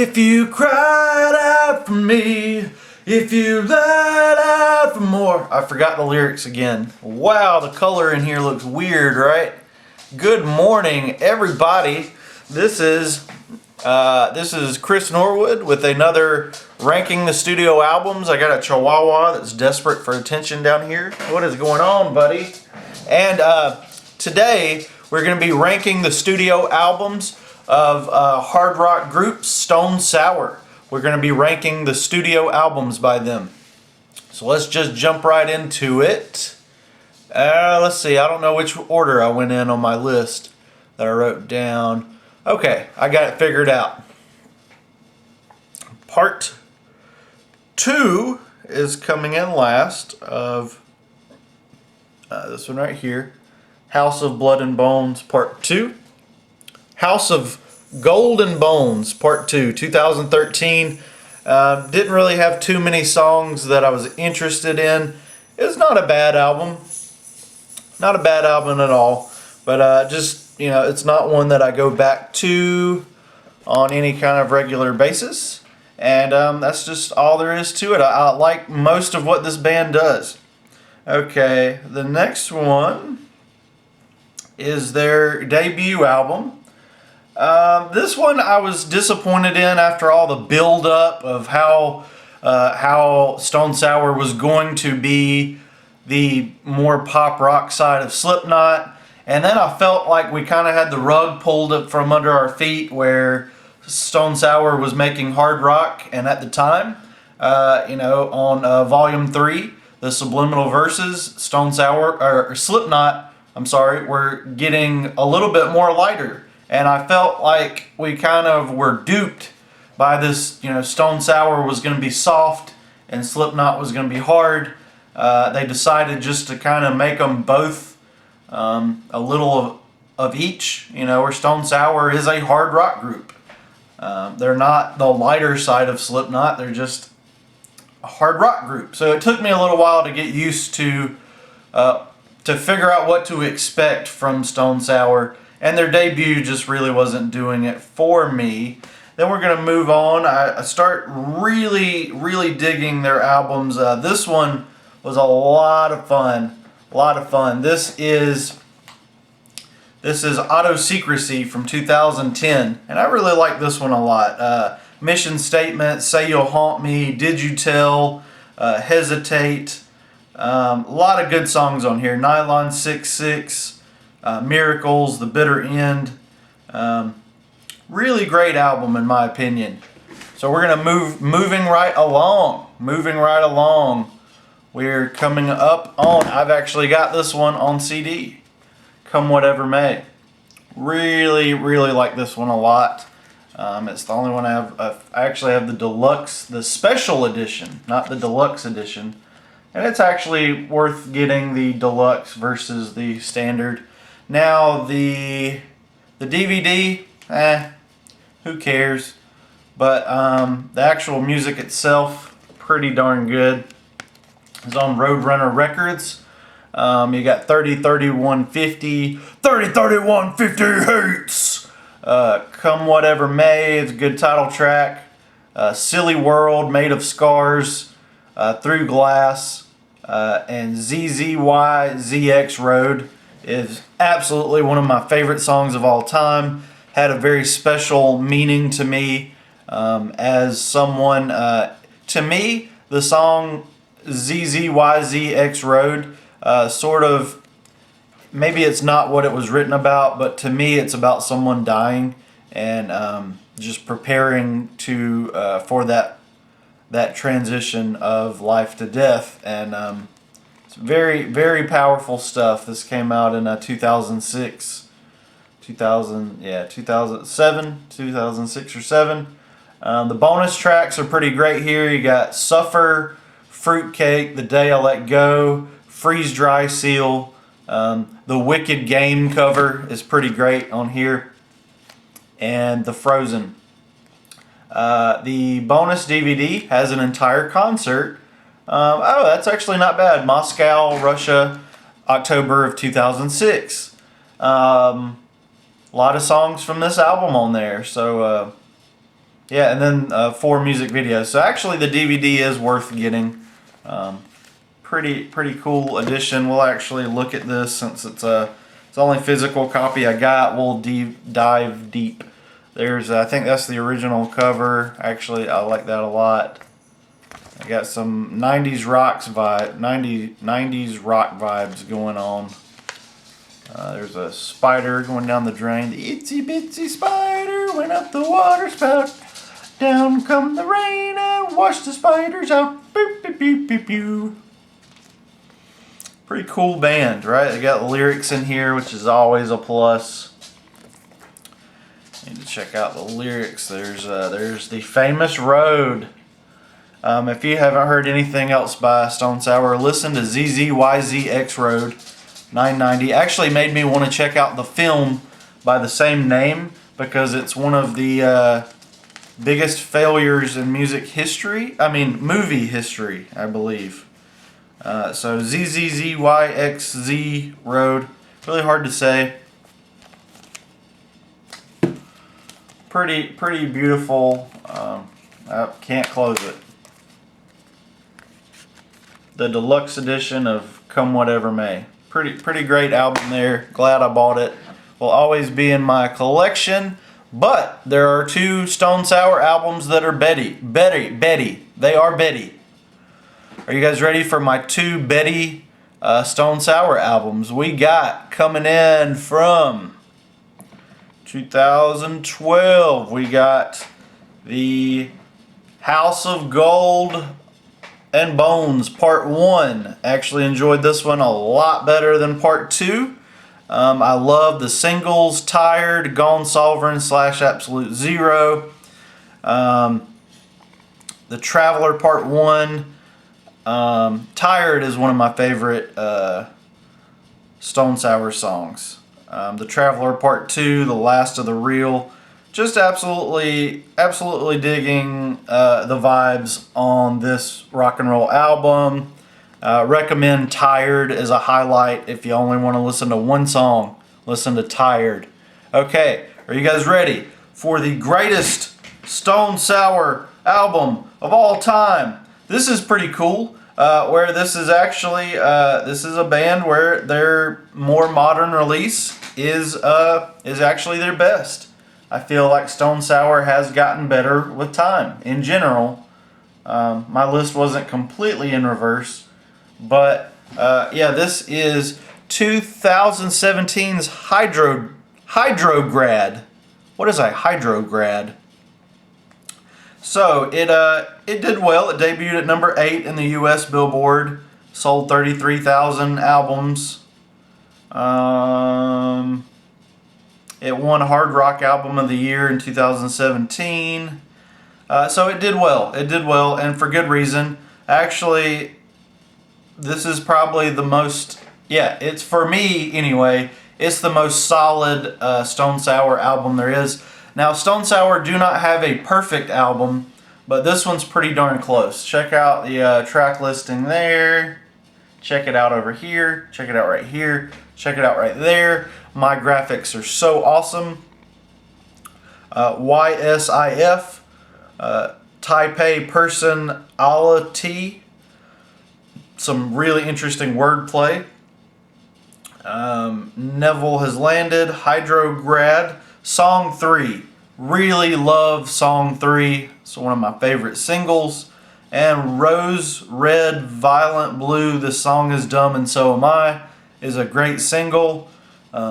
If you cried out for me, if you let out for more. I forgot the lyrics again. Wow, the color in here looks weird, right? Good morning, everybody. This is Chris Norwood with another Ranking the Studio Albums. I got a Chihuahua that's desperate for attention down here. What is going on, buddy? And today we're going to be ranking the studio albums of hard rock group Stone Sour. We're going to be ranking the studio albums by them. So let's just jump right into it. Let's see, I don't know which order I went in on my list that I wrote down. Okay, I got it figured out. Part 2 is coming in last of this one right here. House of Blood and Bones Part 2. House of Gold and Bones Part 2, 2013. Didn't really have too many songs that I was interested in. It's not a bad album. Not a bad album at all. But just, it's not one that I go back to on any kind of regular basis. And that's just all there is to it. I like most of what this band does. Okay, the next one is their debut album. This one I was disappointed in after all the build-up of how Stone Sour was going to be the more pop rock side of Slipknot, and then I felt like we kind of had the rug pulled up from under our feet where Stone Sour was making hard rock, and at the time, on Volume 3, the Subliminal Verses, Slipknot, were getting a little bit more lighter. And I felt like we kind of were duped by this, Stone Sour was going to be soft and Slipknot was going to be hard. They decided just to kind of make them both a little of each, where Stone Sour is a hard rock group. They're not the lighter side of Slipknot, they're just a hard rock group. So it took me a little while to get used to figure out what to expect from Stone Sour. And their debut just really wasn't doing it for me. Then we're going to move on. I start really, really digging their albums. This one was a lot of fun. A lot of fun. This is Auto Secrecy from 2010. And I really like this one a lot. Mission Statement, Say You'll Haunt Me, Did You Tell, Hesitate. A lot of good songs on here. Nylon 6'6". Miracles, The Bitter End. Really great album in my opinion. So we're gonna moving right along. We're coming up on, I've actually got this one on CD. Come Whatever May. Really, really like this one a lot. It's the only one I have. I actually have the deluxe, the special edition, not the deluxe edition. And it's actually worth getting the deluxe versus the standard. Now the DVD, who cares? But the actual music itself, pretty darn good. It's on Roadrunner Records. You got 30-31-50, 30-31-50 Hates. Come Whatever May, it's a good title track. Silly World, Made of Scars, Through Glass, and ZZYZX Road is absolutely one of my favorite songs of all time. Had a very special meaning to me as someone. To me, the song ZZYZX Road sort of, maybe it's not what it was written about, but to me it's about someone dying and just preparing for that transition of life to death. And it's very, very powerful stuff. This came out in 2006, 2006 or 7. The bonus tracks are pretty great here. You got Suffer, Fruitcake, The Day I Let Go, Freeze Dry Seal. The Wicked Game cover is pretty great on here. And The Frozen. The bonus DVD has an entire concert. That's actually not bad. Moscow, Russia, October of 2006. A lot of songs from this album on there. So Yeah, and then 4 music videos. So actually the DVD is worth getting. Pretty cool edition. We'll actually look at this since it's the only physical copy I got. We'll dive deep. There's I think that's the original cover. Actually, I like that a lot. I got some 90s rock vibes going on. There's a spider going down the drain. The itsy bitsy spider went up the water spout. Down come the rain and washed the spiders out. Boop, boop, boop, boop, boop. Pretty cool band, right? They got lyrics in here, which is always a plus. Need to check out the lyrics. There's the famous Road. If you haven't heard anything else by Stone Sour, listen to ZZYZX Road 990. Actually made me want to check out the film by the same name because it's one of the biggest failures in music history. I mean, movie history, I believe. So ZZZYXZ Road. Really hard to say. Pretty beautiful. I can't close it. The deluxe edition of Come Whatever May. Pretty great album there. Glad I bought it. Will always be in my collection. But there are 2 Stone Sour albums that are Betty. They are Betty. Are you guys ready for my 2 Betty Stone Sour albums? We got coming in from 2012. We got the House of Gold and Bones Part 1. Actually enjoyed this one a lot better than Part 2. I love the singles Tired, Gone Sovereign / Absolute Zero. The Traveler Part 1. Tired is one of my favorite Stone Sour songs. The Traveler Part 2, The Last of the Real. Just absolutely digging the vibes on this rock and roll album. Recommend Tired as a highlight if you only want to listen to one song. Listen to Tired. Okay, are you guys ready for the greatest Stone Sour album of all time? This is pretty cool. Where this is actually this is a band where their more modern release is actually their best. I feel like Stone Sour has gotten better with time in general. My list wasn't completely in reverse, but yeah, this is 2017's Hydrograd. What is a Hydrograd? So it did well. It debuted at number 8 in the U.S. Billboard. Sold 33,000 albums. It won Hard Rock Album of the Year in 2017. So it did well. It did well, and for good reason. Actually, this is probably the most, yeah, it's for me anyway, it's the most solid Stone Sour album there is. Now, Stone Sour do not have a perfect album, but this one's pretty darn close. Check out the track listing there. Check it out over here. Check it out right here. Check it out right there. My graphics are so awesome. YSIF, Taipei Personality. Some really interesting wordplay. Neville has landed. Hydrograd. Song 3. Really love Song 3. It's one of my favorite singles. And Rose Red Violent Blue, This Song Is Dumb and So Am I, is a great single.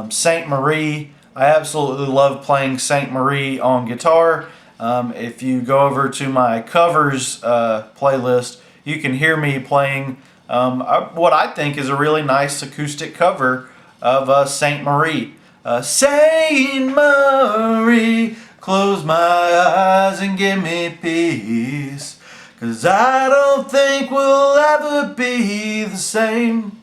Saint Marie, I absolutely love playing Saint Marie on guitar. If you go over to my covers playlist, you can hear me playing what I think is a really nice acoustic cover of Saint Marie. Saint Marie, close my eyes and give me peace, 'cause I don't think we'll ever be the same.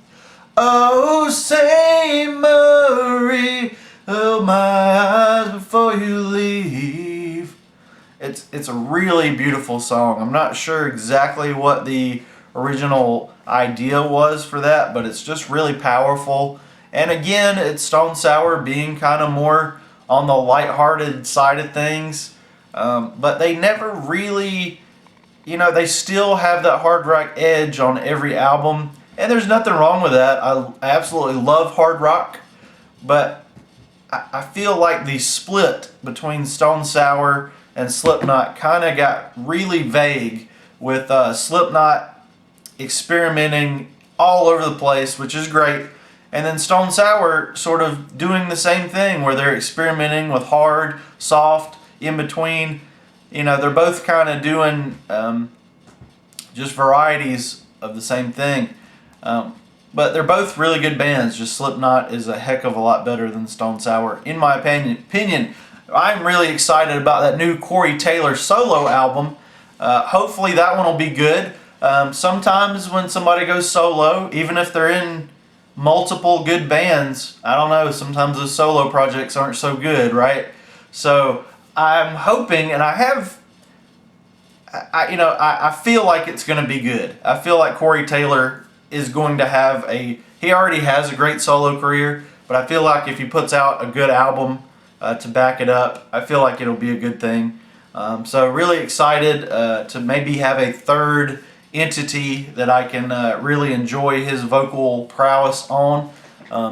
Oh, Saint Marie, hold my eyes before you leave. It's a really beautiful song. I'm not sure exactly what the original idea was for that, but it's just really powerful. And again, it's Stone Sour being kind of more on the lighthearted side of things. but they never really, they still have that hard rock edge on every album, and there's nothing wrong with that. I absolutely love hard rock, but I feel like the split between Stone Sour and Slipknot kind of got really vague, with Slipknot experimenting all over the place, which is great, and then Stone Sour sort of doing the same thing where they're experimenting with hard, soft, in between. They're both kind of doing just varieties of the same thing. But they're both really good bands. Just Slipknot is a heck of a lot better than Stone Sour, in my opinion. I'm really excited about that new Corey Taylor solo album. Hopefully that one will be good. Sometimes when somebody goes solo, even if they're in multiple good bands, I don't know, sometimes those solo projects aren't so good, right? So I'm hoping, and I feel like it's going to be good. I feel like Corey Taylor is going to have he already has a great solo career, but I feel like if he puts out a good album to back it up, I feel like it'll be a good thing. So really excited to maybe have a third entity that I can really enjoy his vocal prowess on.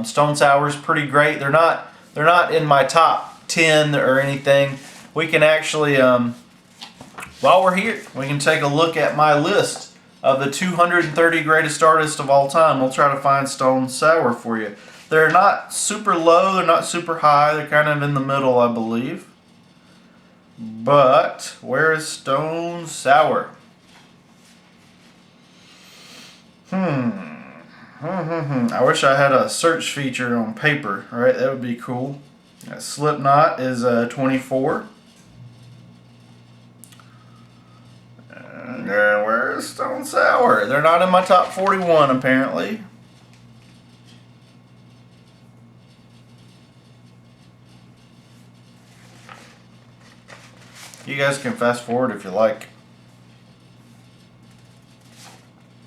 Stone Sour's pretty great. They're not in my top 10 or anything. We can actually, while we're here, we can take a look at my list of the 230 greatest artists of all time. We'll try to find Stone Sour for you. They're not super low, they're not super high, they're kind of in the middle, I believe. But where is Stone Sour? I wish I had a search feature on paper, right? That would be cool. Slipknot is 24. And where is Stone Sour? They're not in my top 41 apparently. You guys can fast forward if you like.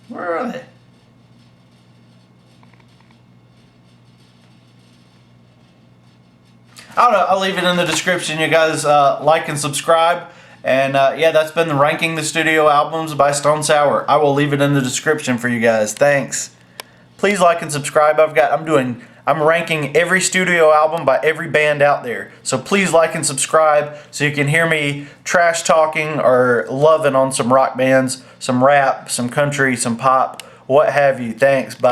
Where are they? I don't know. I'll leave it in the description. You guys like and subscribe. And yeah, that's been the Ranking the Studio Albums by Stone Sour. I will leave it in the description for you guys. Thanks. Please like and subscribe. I'm ranking every studio album by every band out there. So please like and subscribe so you can hear me trash talking or loving on some rock bands, some rap, some country, some pop, what have you. Thanks. Bye.